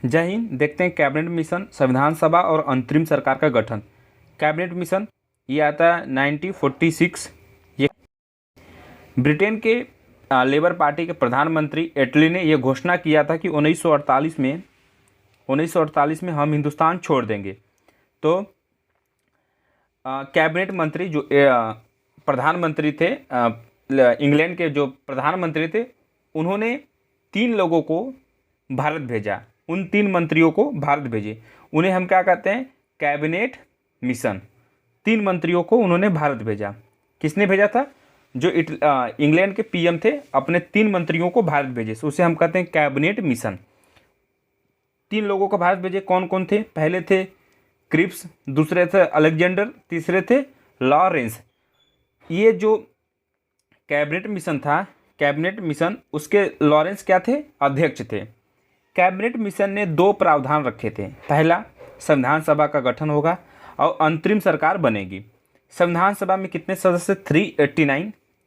जय हिंद। देखते हैं कैबिनेट मिशन, संविधान सभा और अंतरिम सरकार का गठन। कैबिनेट मिशन ये आता है 1946। ये ब्रिटेन के लेबर पार्टी के प्रधानमंत्री एटली ने यह घोषणा किया था कि 1948 में हम हिंदुस्तान छोड़ देंगे। तो कैबिनेट मंत्री जो प्रधानमंत्री थे, इंग्लैंड के जो प्रधानमंत्री थे, उन्होंने 3 लोगों को भारत भेजा। उन 3 मंत्रियों को भारत भेजे, उन्हें हम क्या कहते हैं? Cabinet mission. 3 मंत्रियों को उन्होंने भारत भेजा। किसने भेजा था? जो इंग्लैंड के पीएम थे, अपने 3 मंत्रियों को भारत भेजे, उसे हम कहते हैं कैबिनेट मिशन। 3 लोगों को भारत भेजे। कौन कौन थे? पहले थे क्रिप्स, दूसरे थे अलेक्जेंडर, तीसरे थे लॉरेंस। ये जो कैबिनेट मिशन था, कैबिनेट मिशन, उसके लॉरेंस क्या थे? अध्यक्ष थे। कैबिनेट मिशन ने 2 प्रावधान रखे थे। पहला, संविधान सभा का गठन होगा और अंतरिम सरकार बनेगी। संविधान सभा में कितने सदस्य?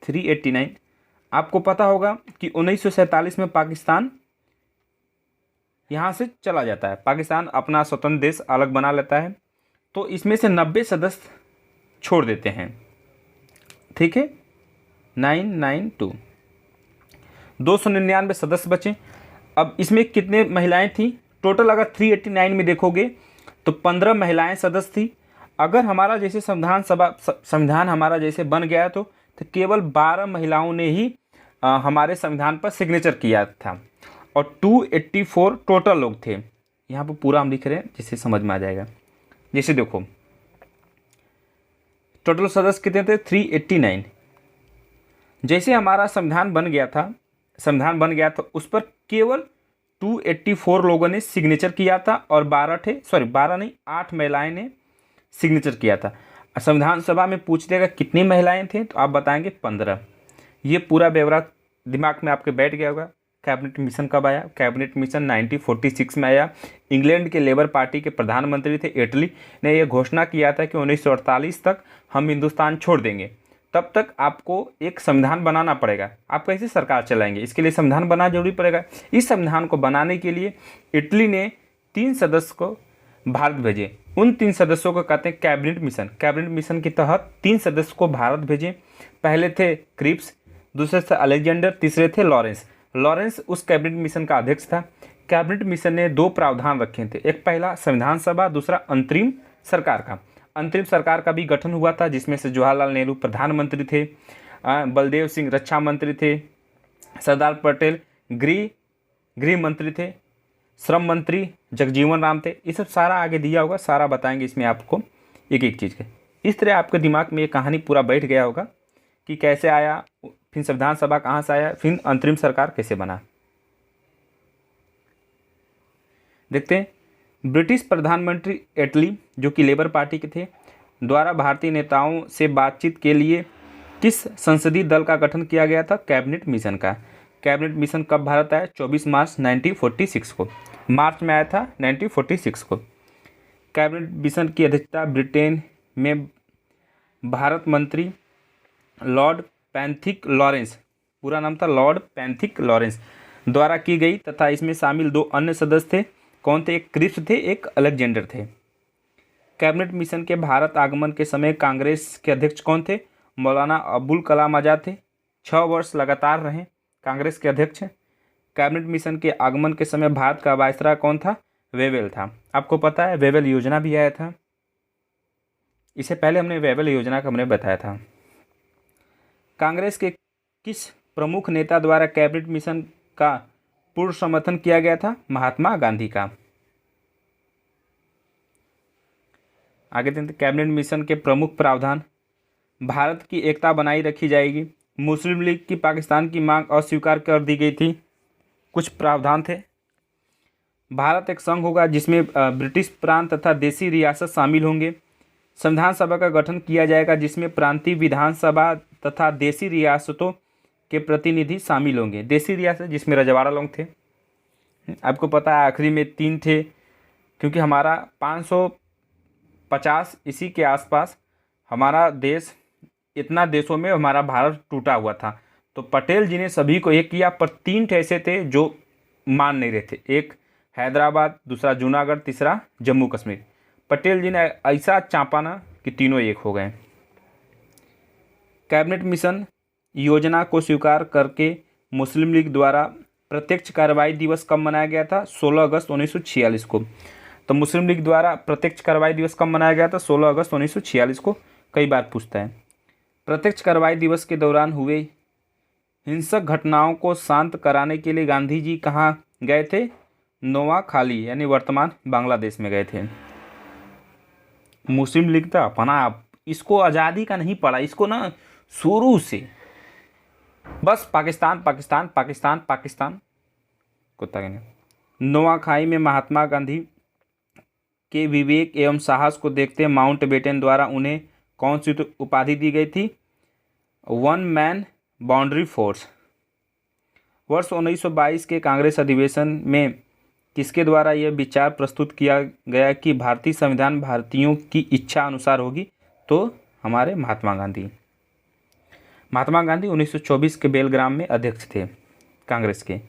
389। आपको पता होगा कि 1947 में पाकिस्तान यहाँ से चला जाता है, पाकिस्तान अपना स्वतंत्र देश अलग बना लेता है, तो इसमें से 90 सदस्य छोड़ देते हैं। ठीक है, 992, 299 सदस्य बचे। अब इसमें कितने महिलाएं थी टोटल? अगर 389 में देखोगे तो 15 महिलाएं सदस्य थी। अगर हमारा जैसे संविधान हमारा जैसे बन गया तो केवल 12 महिलाओं ने ही हमारे संविधान पर सिग्नेचर किया था और 284 टोटल लोग थे। यहाँ पर पूरा हम लिख रहे हैं जिससे समझ में आ जाएगा। जैसे देखो, टोटल सदस्य कितने थे? 389। जैसे हमारा संविधान बन गया था, उस पर केवल 284 लोगों ने सिग्नेचर किया था और 8 महिलाएं ने सिग्नेचर किया था। संविधान सभा में पूछ देगा कितनी महिलाएं थे, तो आप बताएंगे 15। ये पूरा ब्यौरा दिमाग में आपके बैठ गया होगा। कैबिनेट मिशन कब आया? कैबिनेट मिशन 1946 में आया। इंग्लैंड के लेबर पार्टी के प्रधानमंत्री थे एटली ने यह घोषणा किया था कि 1948 तक हम हिंदुस्तान छोड़ देंगे। तब तक आपको एक संविधान बनाना पड़ेगा। आप कैसे सरकार चलाएंगे? इसके लिए संविधान बनाना जरूरी पड़ेगा। इस संविधान को बनाने के लिए इटली ने 3 सदस्य को भारत भेजे। उन 3 सदस्यों को कहते हैं कैबिनेट मिशन। कैबिनेट मिशन के तहत 3 सदस्य को भारत भेजे। पहले थे क्रिप्स, दूसरे थे अलेक्जेंडर, तीसरे थे लॉरेंस उस कैबिनेट मिशन का अध्यक्ष था। कैबिनेट मिशन ने 2 प्रावधान रखे थे। एक पहला संविधान सभा, दूसरा अंतरिम सरकार का। अंतरिम सरकार का भी गठन हुआ था, जिसमें से जवाहरलाल नेहरू प्रधानमंत्री थे, बलदेव सिंह रक्षा मंत्री थे, सरदार पटेल गृह मंत्री थे, श्रम मंत्री जगजीवन राम थे। ये सब सारा आगे दिया होगा, सारा बताएंगे इसमें आपको एक एक चीज़ के। इस तरह आपके दिमाग में ये कहानी पूरा बैठ गया होगा कि कैसे आया, फिर संविधान सभा कहाँ से आया, फिर अंतरिम सरकार कैसे बना। देखते हैं, ब्रिटिश प्रधानमंत्री एटली, जो कि लेबर पार्टी के थे, द्वारा भारतीय नेताओं से बातचीत के लिए किस संसदीय दल का गठन किया गया था? कैबिनेट मिशन का। कैबिनेट मिशन कब भारत आया? 24 मार्च 1946 को, मार्च में आया था 1946 को। कैबिनेट मिशन की अध्यक्षता ब्रिटेन में भारत मंत्री लॉर्ड पैंथिक लॉरेंस, पूरा नाम था लॉर्ड पैंथिक लॉरेंस, द्वारा की गई तथा इसमें शामिल 2 अन्य सदस्य थे। कौन थे? एक क्रिप्स थे, एक अलेक्जेंडर थे। कैबिनेट मिशन के भारत आगमन के समय कांग्रेस के अध्यक्ष कौन थे? मौलाना अबुल कलाम आज़ाद थे। 6 वर्ष लगातार रहे कांग्रेस के अध्यक्ष। कैबिनेट मिशन के आगमन के समय भारत का वायसराय कौन था? वेवेल था। आपको पता है वेवेल योजना भी आया था, इससे पहले हमने वेवेल योजना का हमने बताया था। कांग्रेस के किस प्रमुख नेता द्वारा कैबिनेट मिशन का पूर्ण समर्थन किया गया था? महात्मा गांधी का। आगे देखते, कैबिनेट मिशन के प्रमुख प्रावधान। भारत की एकता बनाई रखी जाएगी। मुस्लिम लीग की पाकिस्तान की मांग अस्वीकार कर दी गई थी। कुछ प्रावधान थे। भारत एक संघ होगा जिसमें ब्रिटिश प्रांत तथा देसी रियासत शामिल होंगे। संविधान सभा का गठन किया जाएगा जिसमें प्रांतीय विधानसभा तथा देसी रियासतों के प्रतिनिधि शामिल होंगे। देसी रियासत जिसमें रजवाड़ा लोग थे। आपको पता है आखिरी में 3 थे, क्योंकि हमारा 550 इसी के आसपास हमारा देश, इतना देशों में हमारा भारत टूटा हुआ था, तो पटेल जी ने सभी को एक किया, पर 3 ऐसे थे जो मान नहीं रहे थे। एक हैदराबाद, दूसरा जूनागढ़, तीसरा जम्मू कश्मीर। पटेल जी ने ऐसा चाँपा ना कि तीनों एक हो गए। कैबिनेट मिशन योजना को स्वीकार करके मुस्लिम लीग द्वारा प्रत्यक्ष कार्रवाई दिवस कब मनाया गया था? 16 अगस्त 1946 को। तो मुस्लिम लीग द्वारा प्रत्यक्ष कार्रवाई दिवस कब मनाया गया था? 16 अगस्त 1946 को। कई बार पूछता है। प्रत्यक्ष कार्रवाई दिवस के दौरान हुए हिंसक घटनाओं को शांत कराने के लिए गांधी जी कहाँ गए थे? नोआखाली यानी वर्तमान बांग्लादेश में गए थे। मुस्लिम लीग था अपना, इसको आज़ादी का नहीं पड़ा, इसको ना शुरू से बस पाकिस्तान पाकिस्तान पाकिस्तान पाकिस्तान कुत्ता के नहीं। नोआखाई में महात्मा गांधी के विवेक एवं साहस को देखते माउंटबेटन द्वारा उन्हें कौन सी उपाधि दी गई थी? One man boundary force. वर्ष 1922 के कांग्रेस अधिवेशन में किसके द्वारा यह विचार प्रस्तुत किया गया कि भारतीय संविधान भारतीयों की इच्छा अनुसार होगी? तो हमारे महात्मा गांधी। महात्मा गांधी 1924 के बेलग्राम में अध्यक्ष थे कांग्रेस के।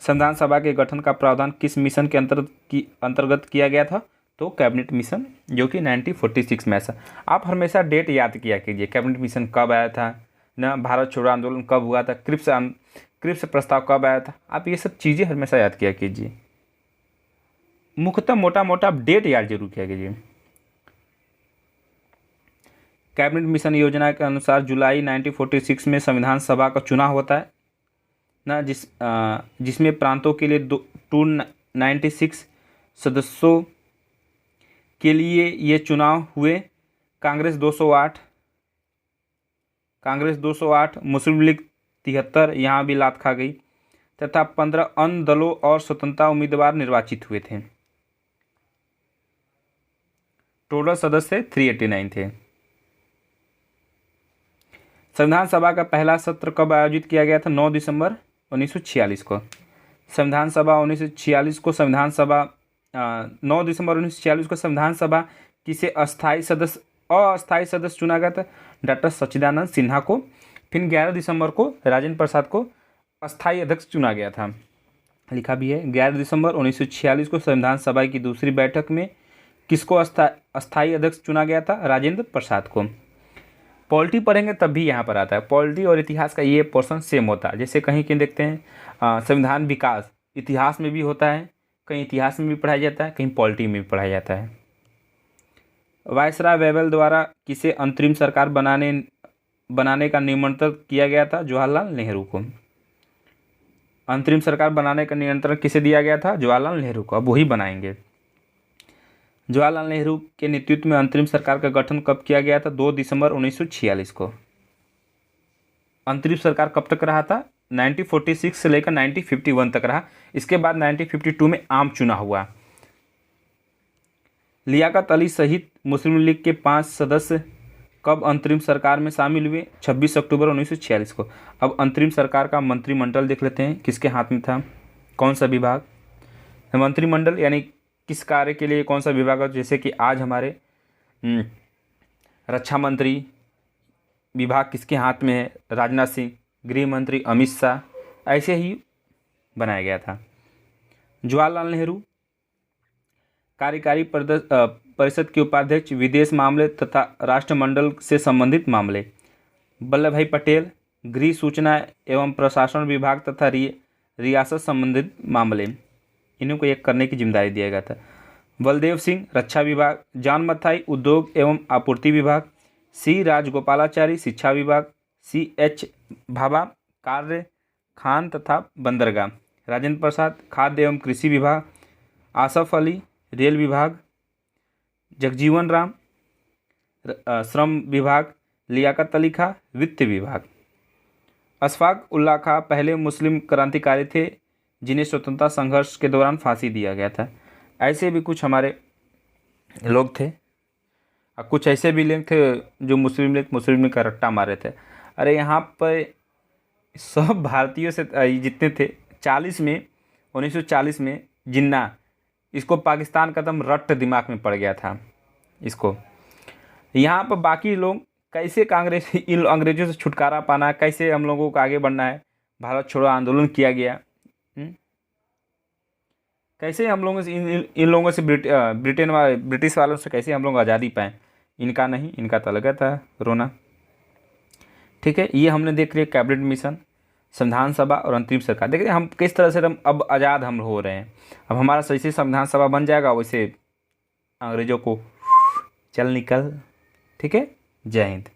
संविधान सभा के गठन का प्रावधान किस मिशन के अंतर्गत किया गया था? तो कैबिनेट मिशन, जो कि 1946 में। ऐसा आप हमेशा डेट याद किया कीजिए, कैबिनेट मिशन कब आया था ना, भारत छोड़ो आंदोलन कब हुआ था, क्रिप्स प्रस्ताव कब आया था, आप ये सब चीज़ें हमेशा याद किया कीजिए। मुख्यतः मोटा मोटा डेट याद जरूर किया कीजिए। कैबिनेट मिशन योजना के अनुसार जुलाई 1946 में संविधान सभा का चुनाव होता है ना, जिसमें प्रांतों के लिए 296 सदस्यों के लिए ये चुनाव हुए। कांग्रेस 208, मुस्लिम लीग 73, यहाँ भी लात खा गई, तथा 15 अन्य दलों और स्वतंत्रता उम्मीदवार निर्वाचित हुए थे। टोटल सदस्य 389 थे। संविधान सभा का पहला सत्र कब आयोजित किया गया था? 9 दिसंबर 1946 को। संविधान सभा 1946 को 9 दिसंबर 1946 को संविधान सभा किसे अस्थाई सदस्य चुना गया था? डॉक्टर सच्चिदानंद सिन्हा को। फिर 11 दिसंबर को राजेंद्र प्रसाद को अस्थाई अध्यक्ष चुना गया था। लिखा भी है 11 दिसंबर 1946 को संविधान सभा की दूसरी बैठक में किसको अस्थाई अध्यक्ष चुना गया था? राजेंद्र प्रसाद को। पॉलिटी पढ़ेंगे तब भी यहाँ पर आता है। पॉलिटी और इतिहास का ये पोर्शन सेम होता है। जैसे कहीं कहीं देखते हैं संविधान विकास इतिहास में भी होता है, कहीं इतिहास में भी पढ़ाया जाता है, कहीं पॉलिटी में भी पढ़ाया जाता है। वायसराय वेवेल द्वारा किसे अंतरिम सरकार बनाने का निमंत्रण किया गया था? जवाहरलाल नेहरू को। अंतरिम सरकार बनाने का निमंत्रण किसे दिया गया था? जवाहरलाल नेहरू को। अब वही बनाएंगे। जवाहरलाल नेहरू के नेतृत्व में अंतरिम सरकार का गठन कब किया गया था? 2 दिसंबर 1946 को। अंतरिम सरकार कब तक रहा था? 1946 से लेकर 1951 तक रहा। इसके बाद 1952 में आम चुनाव हुआ। लियाकत अली सहित मुस्लिम लीग के 5 सदस्य कब अंतरिम सरकार में शामिल हुए? 26 अक्टूबर 1946 को। अब अंतरिम सरकार का मंत्रिमंडल देख लेते हैं, किसके हाथ में था, कौन सा विभाग। मंत्रिमंडल यानी किस कार्य के लिए कौन सा विभाग है। जैसे कि आज हमारे रक्षा मंत्री विभाग किसके हाथ में है? राजनाथ सिंह। गृह मंत्री अमित शाह। ऐसे ही बनाया गया था। जवाहरलाल नेहरू कार्यकारी परिषद के उपाध्यक्ष, विदेश मामले तथा राष्ट्रमंडल से संबंधित मामले। वल्लभ भाई पटेल गृह, सूचना एवं प्रशासन विभाग तथा रियासत संबंधित मामले, इन्हीं को एक करने की जिम्मेदारी दिया गया था। बलदेव सिंह रक्षा विभाग, जॉन मथाई उद्योग एवं आपूर्ति विभाग, सी राजगोपालाचारी शिक्षा विभाग, CH भाभा कार्य खान तथा बंदरगाह, राजेंद्र प्रसाद खाद्य एवं कृषि विभाग, आसफ अली रेल विभाग, जगजीवन राम श्रम विभाग, लियाकत अली खां वित्त विभाग। अशफाक उल्लाह खां पहले मुस्लिम क्रांतिकारी थे जिन्हें स्वतंत्रता संघर्ष के दौरान फांसी दिया गया था। ऐसे भी कुछ हमारे लोग थे और कुछ ऐसे भी लोग थे जो मुस्लिम लीग का रट्टा मारे थे। अरे यहाँ पर सब भारतीयों से जितने थे 1940 में जिन्ना, इसको पाकिस्तान का दम रट्ट दिमाग में पड़ गया था इसको। यहाँ पर बाकी लोग कैसे इन अंग्रेजों से छुटकारा पाना, कैसे हम लोगों को आगे बढ़ना है, भारत छोड़ो आंदोलन किया गया। कैसे हम लोगों से इन लोगों से ब्रिटिश वालों से कैसे हम लोग आज़ादी पाएँ। इनका नहीं, इनका तो अलग था रोना। ठीक है, ये हमने देख लिया कैबिनेट मिशन, संविधान सभा और अंतरिम सरकार। देखिए हम किस तरह से हम अब आज़ाद हम हो रहे हैं। अब हमारा जैसे संविधान सभा बन जाएगा वैसे अंग्रेज़ों को चल निकल। ठीक है, जय हिंद।